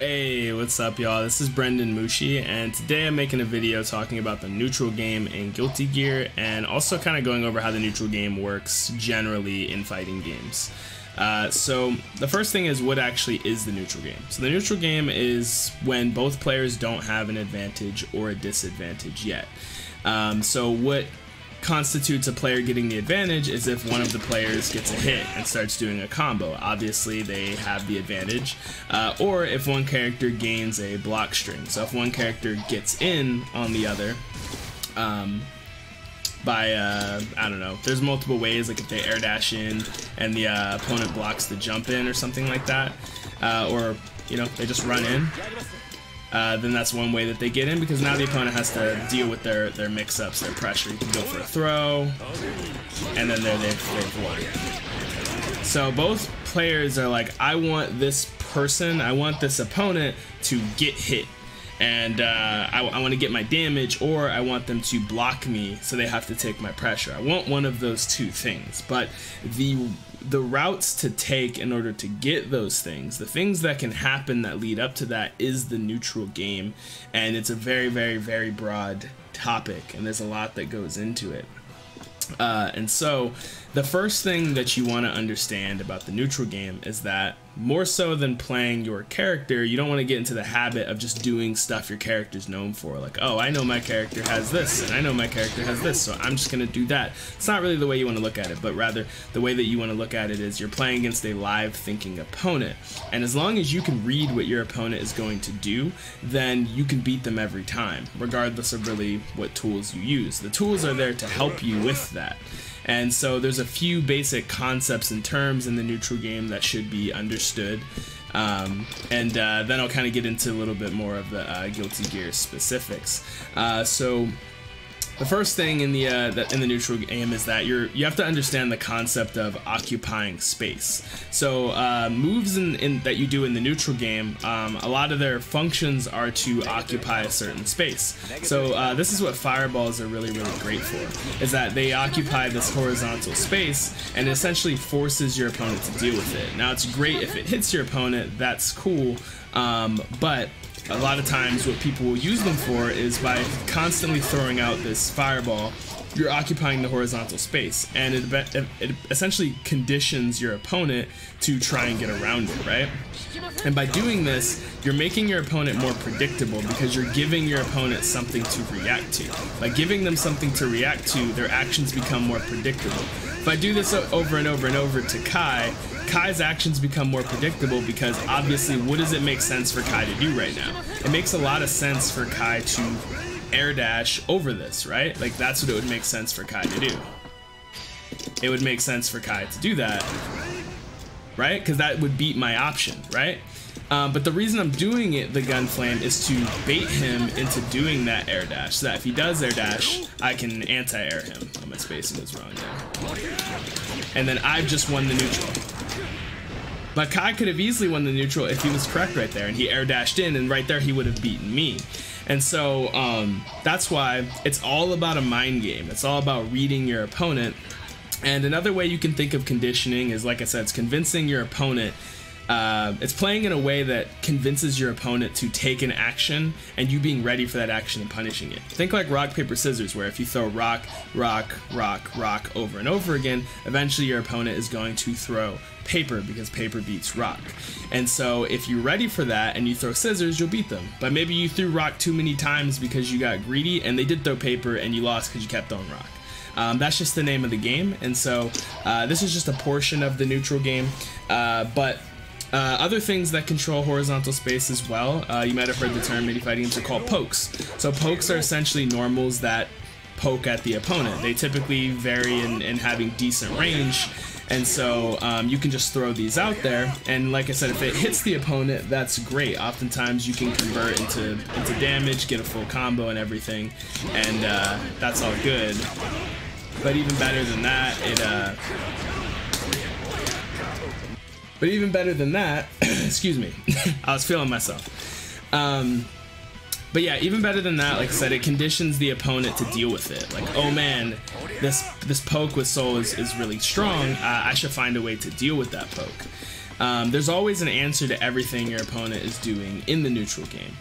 Hey, what's up y'all? This is BrendanMushi, and today I'm making a video talking about the neutral game in Guilty Gear and also kind of going over how the neutral game works generally in fighting games. So the first thing is, what actually is the neutral game? So the neutral game is when both players don't have an advantage or a disadvantage yet. So what constitutes a player getting the advantage is if one of the players gets a hit and starts doing a combo. Obviously they have the advantage, or if one character gains a block string. So if one character gets in on the other by I don't know, there's multiple ways, like if they air dash in and the opponent blocks the jump in or something like that, or you know, they just run in. Then that's one way that they get in, because now the opponent has to deal with their mix-ups, their pressure. You can go for a throw, and then they've won. So both players are like, I want this person, I want this opponent to get hit, and I want to get my damage, or I want them to block me, so they have to take my pressure. I want one of those two things, but the routes to take in order to get those things, the things that can happen that lead up to that, is the neutral game. And it's a very, very, very broad topic, and there's a lot that goes into it. And so the first thing that you want to understand about the neutral game is that, more so than playing your character, you don't want to get into the habit of just doing stuff your character's known for. Like, oh, I know my character has this, and I know my character has this, so I'm just going to do that. It's not really the way you want to look at it, but rather the way that you want to look at it is you're playing against a live thinking opponent. And as long as you can read what your opponent is going to do, then you can beat them every time, regardless of really what tools you use. The tools are there to help you with that. And so there's a few basic concepts and terms in the neutral game that should be understood. Then I'll kind of get into a little bit more of the Guilty Gear specifics. So the first thing in the neutral game is that you have to understand the concept of occupying space. So moves that you do in the neutral game, a lot of their functions are to occupy a certain space. So this is what fireballs are really, really great for, is that they occupy this horizontal space and essentially forces your opponent to deal with it. Now, it's great if it hits your opponent, that's cool, but a lot of times what people will use them for is by constantly throwing out this fireball, you're occupying the horizontal space, and it essentially conditions your opponent to try and get around it, right? And by doing this, you're making your opponent more predictable, because you're giving your opponent something to react to. By giving them something to react to, their actions become more predictable. If I do this over and over and over to Kai's actions become more predictable, because obviously, what does it make sense for Kai to do right now? It makes a lot of sense for Kai to air dash over this, right? Like, that's what it would make sense for Kai to do. It would make sense for Kai to do that, right? Because that would beat my option, right? But the reason I'm doing it, the gun flame, is to bait him into doing that air dash, so that if he does air dash, I can anti-air him. Oh, my spacing is wrong there. And then I've just won the neutral. But Kai could have easily won the neutral if he was correct right there, and he air dashed in, and right there he would have beaten me. And so that's why it's all about a mind game. It's all about reading your opponent. And another way you can think of conditioning is, like I said, it's convincing your opponent. It's playing in a way that convinces your opponent to take an action, and you being ready for that action and punishing it. Think like rock, paper, scissors, where if you throw rock, rock, rock, rock over and over again, eventually your opponent is going to throw paper, because paper beats rock. And so if you're ready for that and you throw scissors, you'll beat them. But maybe you threw rock too many times because you got greedy, and they did throw paper and you lost because you kept throwing rock. That's just the name of the game. And so this is just a portion of the neutral game, but other things that control horizontal space as well, you might have heard the term in fighting games, are called pokes. So pokes are essentially normals that poke at the opponent. They typically vary in having decent range, and so you can just throw these out there, and like I said, if it hits the opponent, that's great. Oftentimes you can convert into damage, get a full combo and everything, and that's all good. But even better than that, excuse me, I was feeling myself. But yeah, even better than that, like I said, it conditions the opponent to deal with it. Like, oh man, this poke with soul is really strong. I should find a way to deal with that poke. There's always an answer to everything your opponent is doing in the neutral game.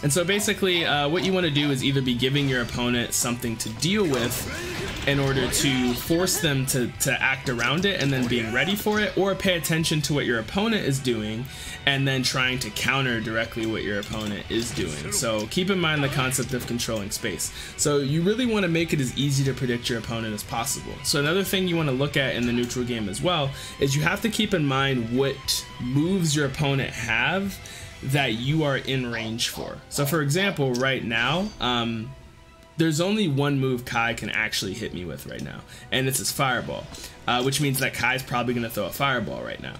And so basically what you want to do is either be giving your opponent something to deal with in order to force them to act around it and then being ready for it, or pay attention to what your opponent is doing and then trying to counter directly what your opponent is doing. So keep in mind the concept of controlling space. So you really want to make it as easy to predict your opponent as possible. So another thing you want to look at in the neutral game as well is you have to keep in mind what moves your opponent have that you are in range for. So for example, right now, there's only one move Kai can actually hit me with right now, and it's his fireball, which means that Kai's probably going to throw a fireball right now.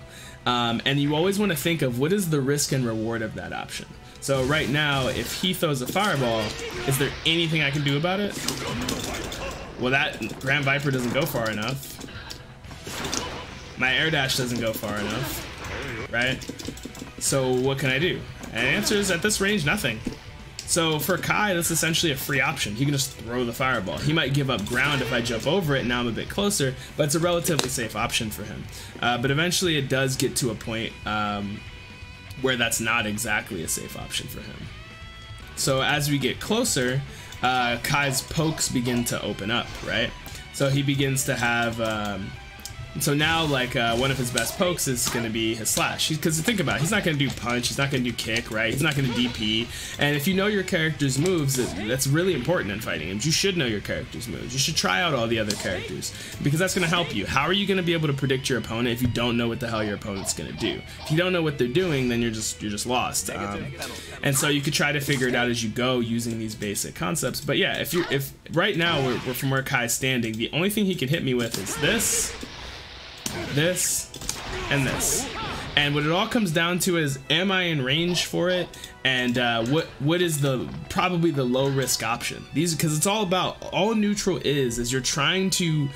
And you always want to think of what is the risk and reward of that option. So right now, if he throws a fireball, is there anything I can do about it? Well, that Grand Viper doesn't go far enough. My air dash doesn't go far enough, right? So what can I do? And the answer is, at this range, nothing. So for Kai, that's essentially a free option. He can just throw the fireball. He might give up ground if I jump over it, and now I'm a bit closer, but it's a relatively safe option for him. But eventually it does get to a point where that's not exactly a safe option for him. So as we get closer, Kai's pokes begin to open up, right? So he begins to have... so now, like, one of his best pokes is going to be his slash. Because think about it, he's not going to do punch, he's not going to do kick, right? He's not going to DP. And if you know your character's moves, that's really important in fighting games. You should know your character's moves. You should try out all the other characters, because that's going to help you. How are you going to be able to predict your opponent if you don't know what the hell your opponent's going to do? If you don't know what they're doing, then you're just lost. And so you could try to figure it out as you go using these basic concepts. But yeah, if right now we're from where Kai's standing, the only thing he can hit me with is this, and this. And what it all comes down to is, am I in range for it? And what is probably the low risk option? Because it's all about, all neutral is you're trying to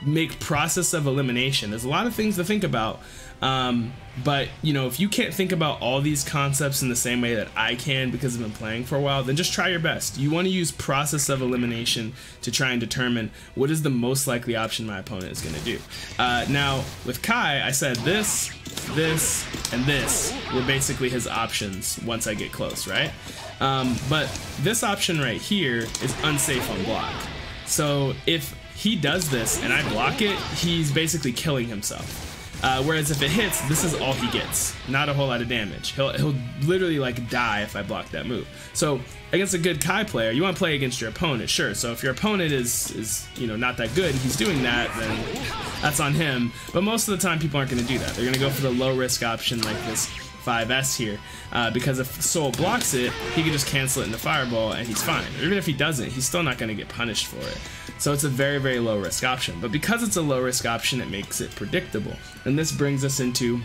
make process of elimination. There's a lot of things to think about. But you know, if you can't think about all these concepts in the same way that I can because I've been playing for a while, then just try your best. You want to use process of elimination to try and determine what is the most likely option my opponent is going to do. Now with Kai, I said this, and this were basically his options once I get close, right? But this option right here is unsafe on block. So if he does this and I block it, he's basically killing himself. Whereas if it hits, this is all he gets, not a whole lot of damage. He'll literally like die if I block that move. So against a good Kai player, you want to play against your opponent, sure. So if your opponent is you know, not that good and he's doing that, then that's on him. But most of the time people aren't going to do that. They're going to go for the low risk option like this 5S here, because if Soul blocks it, he can just cancel it into Fireball and he's fine. Or even if he doesn't, he's still not going to get punished for it. So it's a very, very low risk option. But because it's a low risk option, it makes it predictable. And this brings us into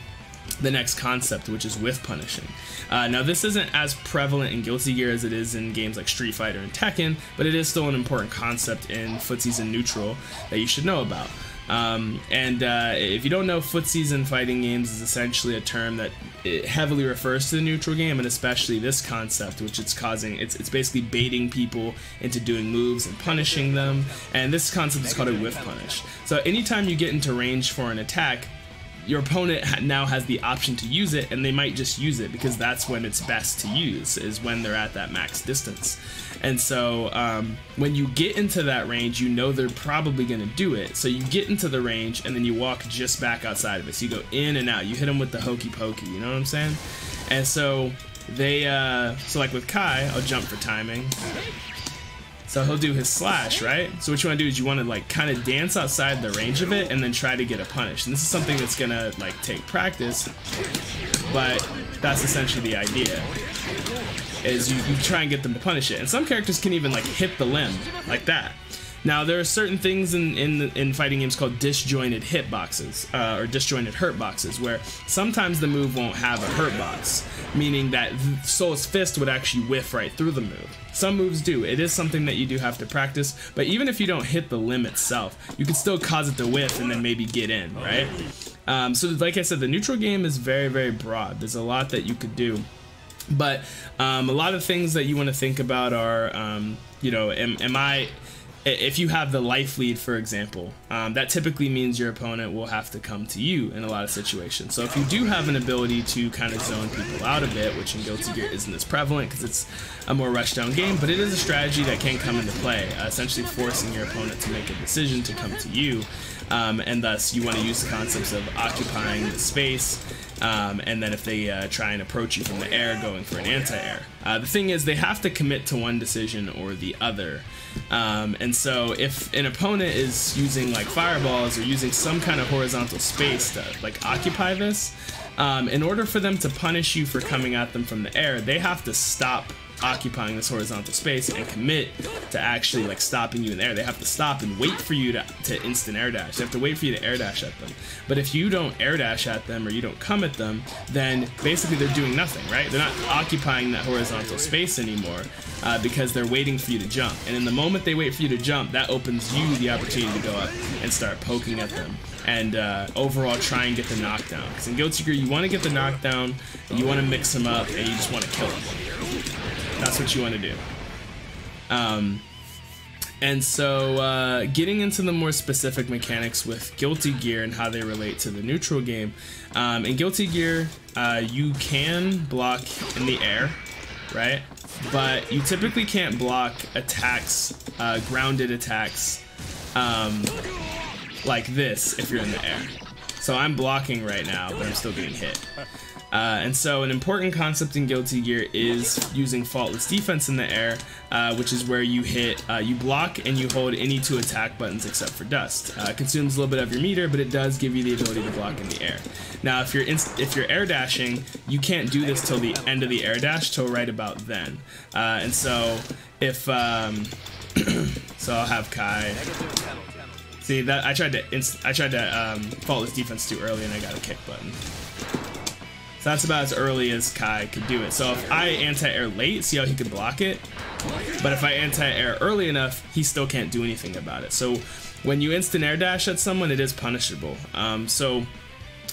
the next concept, which is whiff punishing. Now this isn't as prevalent in Guilty Gear as it is in games like Street Fighter and Tekken, but it is still an important concept in Footsies and Neutral that you should know about. If you don't know, Footsies in fighting games is essentially a term that it heavily refers to the neutral game, and especially this concept, which it's basically baiting people into doing moves and punishing them, and this concept is called a whiff punish. So anytime you get into range for an attack, your opponent now has the option to use it, and they might just use it because that's when it's best to use, is when they're at that max distance. And so when you get into that range, you know they're probably going to do it. So you get into the range and then you walk just back outside of it. So you go in and out. You hit them with the hokey pokey, you know what I'm saying? And so so like with Kai, I'll jump for timing. So he'll do his slash, right? So what you want to do is you want to like kind of dance outside the range of it and then try to get a punish. And this is something that's going to like take practice, but that's essentially the idea. Is you try and get them to punish it. And some characters can even like hit the limb like that. Now there are certain things in fighting games called disjointed hit boxes, or disjointed hurt boxes, where sometimes the move won't have a hurt box, meaning that Soul's Fist would actually whiff right through the move. Some moves do. It is something that you do have to practice, but even if you don't hit the limb itself, you can still cause it to whiff and then maybe get in, right? So like I said, the neutral game is very, very broad. There's a lot that you could do. But a lot of things that you want to think about are, you know, am I if you have the life lead, for example, that typically means your opponent will have to come to you in a lot of situations. So if you do have an ability to kind of zone people out a bit, which in Guilty Gear isn't as prevalent because it's a more rush-down game, but it is a strategy that can come into play, essentially forcing your opponent to make a decision to come to you, and thus you want to use the concepts of occupying the space, and then if they try and approach you from the air, going for an anti-air. The thing is, they have to commit to one decision or the other. And so if an opponent is using like fireballs or using some kind of horizontal space to like occupy this, in order for them to punish you for coming at them from the air, they have to stop occupying this horizontal space and commit to actually like stopping you in the air. They have to stop and wait for you to instant air dash. They have to wait for you to air dash at them. But if you don't air dash at them or you don't come at them, then basically they're doing nothing, right? They're not occupying that horizontal space anymore because they're waiting for you to jump. And in the moment they wait for you to jump, that opens you the opportunity to go up and start poking at them and overall try and get the knockdown. Because in Guilty Gear, you want to get the knockdown, and you want to mix them up, and you just want to kill them. That's what you want to do. And so getting into the more specific mechanics with Guilty Gear and how they relate to the neutral game. In Guilty Gear, you can block in the air, right? But you typically can't block attacks, grounded attacks, like this if you're in the air. So I'm blocking right now, but I'm still getting hit. And so an important concept in Guilty Gear is using Faultless Defense in the air, which is where you hit, you block and you hold any 2 attack buttons except for dust. It consumes a little bit of your meter, but it does give you the ability to block in the air. Now, if you're air dashing, you can't do this till the end of the air dash, till right about then. And so if so I'll have Kai. See that I tried to Faultless Defense too early and I got a kick button. So that's about as early as Kai could do it. So if I anti-air late, see how he could block it? But if I anti-air early enough, he still can't do anything about it. So when you instant air dash at someone, it is punishable. So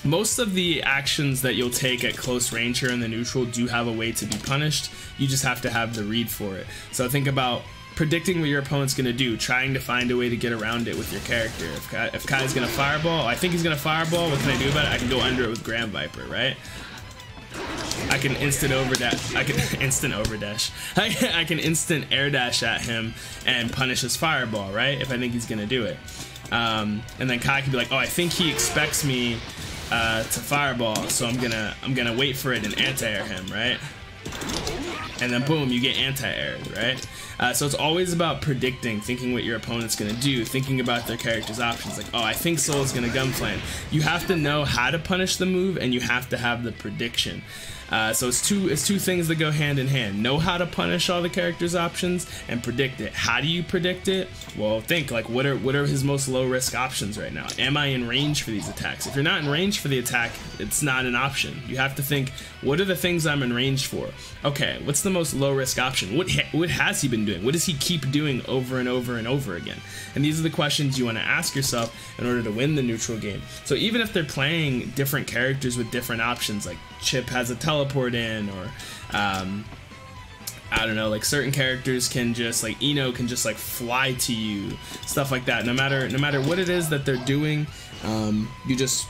most of the actions that you'll take at close range here in the neutral do have a way to be punished. You just have to have the read for it. So think about predicting what your opponent's going to do, trying to find a way to get around it with your character. If Kai's going to fireball, I think he's going to fireball, what can I do about it? I can go under it with Grand Viper, right? I can instant overdash. I can instant overdash. I can instant air dash at him and punish his fireball, right? If I think he's gonna do it. And then Kai can be like, oh, I think he expects me to fireball, so I'm gonna wait for it and anti-air him, right? And then boom, you get anti-aired, right? So it's always about predicting, thinking what your opponent's gonna do, thinking about their character's options. Like, oh, I think Soul's gonna gunflame. You have to know how to punish the move, and you have to have the prediction. So it's two things that go hand in hand. Know how to punish all the character's options and predict it. How do you predict it? Well, think like what are his most low risk options right now? Am I in range for these attacks? If you're not in range for the attack, it's not an option. You have to think, what are the things I'm in range for? Okay, what's the most low risk option? What has he been doing? What does he keep doing over and over and over again? And these are the questions you want to ask yourself in order to win the neutral game. So even if they're playing different characters with different options, like Chip has a teleport in, or I don't know, like certain characters can just, like Eno can just like fly to you, stuff like that. No matter what it is that they're doing, you just,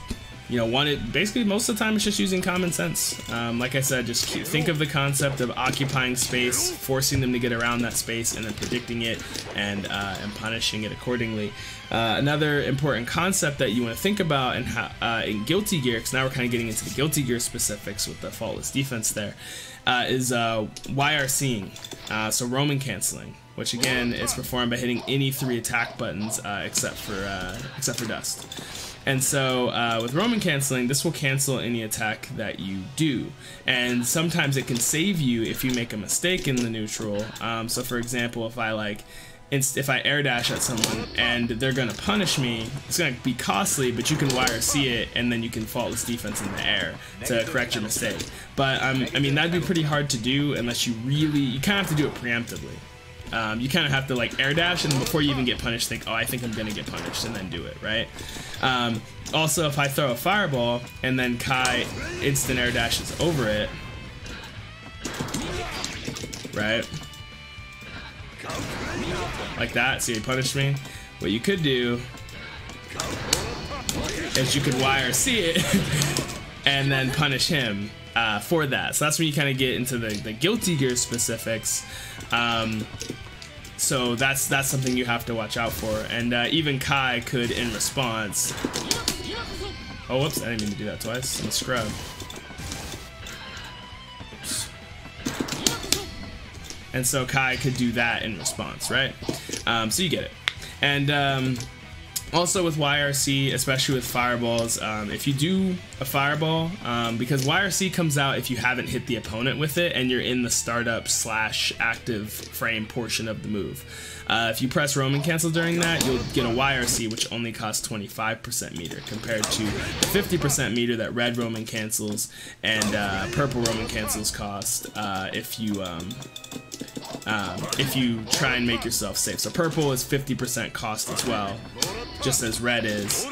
you know, want it. Basically, most of the time it's just using common sense. Like I said, just think of the concept of occupying space, forcing them to get around that space, and then predicting it and punishing it accordingly. Another important concept that you want to think about in Guilty Gear, because now we're kind of getting into the Guilty Gear specifics with the Faultless Defense there, is YRCing, so roaming canceling, which again is performed by hitting any 3 attack buttons except for dust. And so with roaming canceling, this will cancel any attack that you do, and sometimes it can save you if you make a mistake in the neutral. So for example, if I air dash at someone and they're gonna punish me, it's gonna be costly, but you can YRC it and then you can Faultless Defense in the air to correct your mistake. But I mean, that'd be pretty hard to do unless you kind of have to do it preemptively. You kind of have to like air dash, and before you even get punished, think, oh, I think I'm gonna get punished, and then do it, right? Also, if I throw a fireball and then Kai instant air dashes over it, right? like that. See, he punished me. What you could do is you could YRC it and then punish him for that. So that's when you kind of get into the Guilty Gear specifics. So that's something you have to watch out for. And even Kai could, in response... Oh, whoops, I didn't mean to do that twice. I'm a scrub. Oops. And so Kai could do that in response, right? So you get it. And also with YRC, especially with fireballs, if you do a fireball, because YRC comes out if you haven't hit the opponent with it and you're in the startup / active frame portion of the move. If you press Roman cancel during that, you'll get a YRC, which only costs 25% meter compared to the 50% meter that red Roman cancels and purple Roman cancels cost if you try and make yourself safe. So purple is 50% cost as well, just as red is.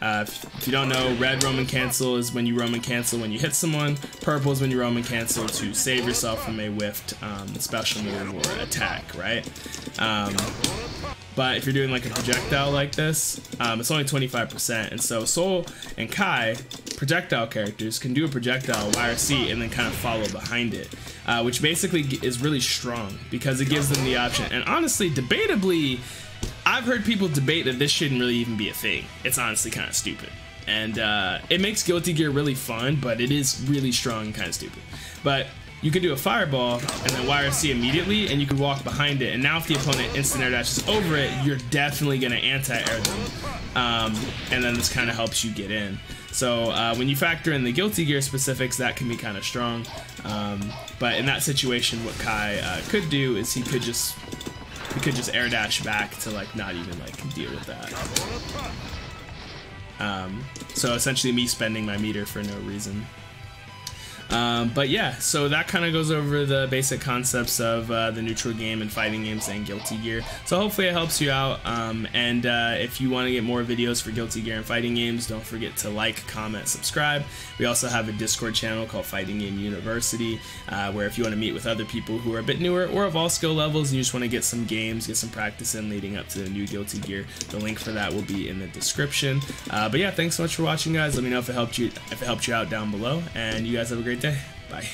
If you don't know, red Roman cancel is when you Roman cancel when you hit someone. Purple is when you Roman cancel to save yourself from a whiffed special move or attack, right? But if you're doing like a projectile like this, it's only 25%. And so Soul and Kai, projectile characters, can do a projectile YRC and then kind of follow behind it, which basically is really strong because it gives them the option. And honestly, debatably, I've heard people debate that this shouldn't really even be a thing. It's honestly kind of stupid. And it makes Guilty Gear really fun, but it is really strong and kind of stupid. But you could do a fireball and then YRC immediately, and you could walk behind it. And now if the opponent instant air dashes over it, you're definitely going to anti-air them. And then this kind of helps you get in. So when you factor in the Guilty Gear specifics, that can be kind of strong. But in that situation, what Kai could do is he could just air dash back to like not even like deal with that. So essentially me spending my meter for no reason. But yeah, so that kind of goes over the basic concepts of the neutral game and fighting games and Guilty Gear. So hopefully it helps you out. And if you want to get more videos for Guilty Gear and fighting games, don't forget to like, comment, subscribe. We also have a Discord channel called Fighting Game University, where if you want to meet with other people who are a bit newer or of all skill levels and you just want to get some games, get some practice in leading up to the new Guilty Gear, the link for that will be in the description. But yeah, thanks so much for watching, guys. Let me know if it helped you out down below, and you guys have a great day. Bye.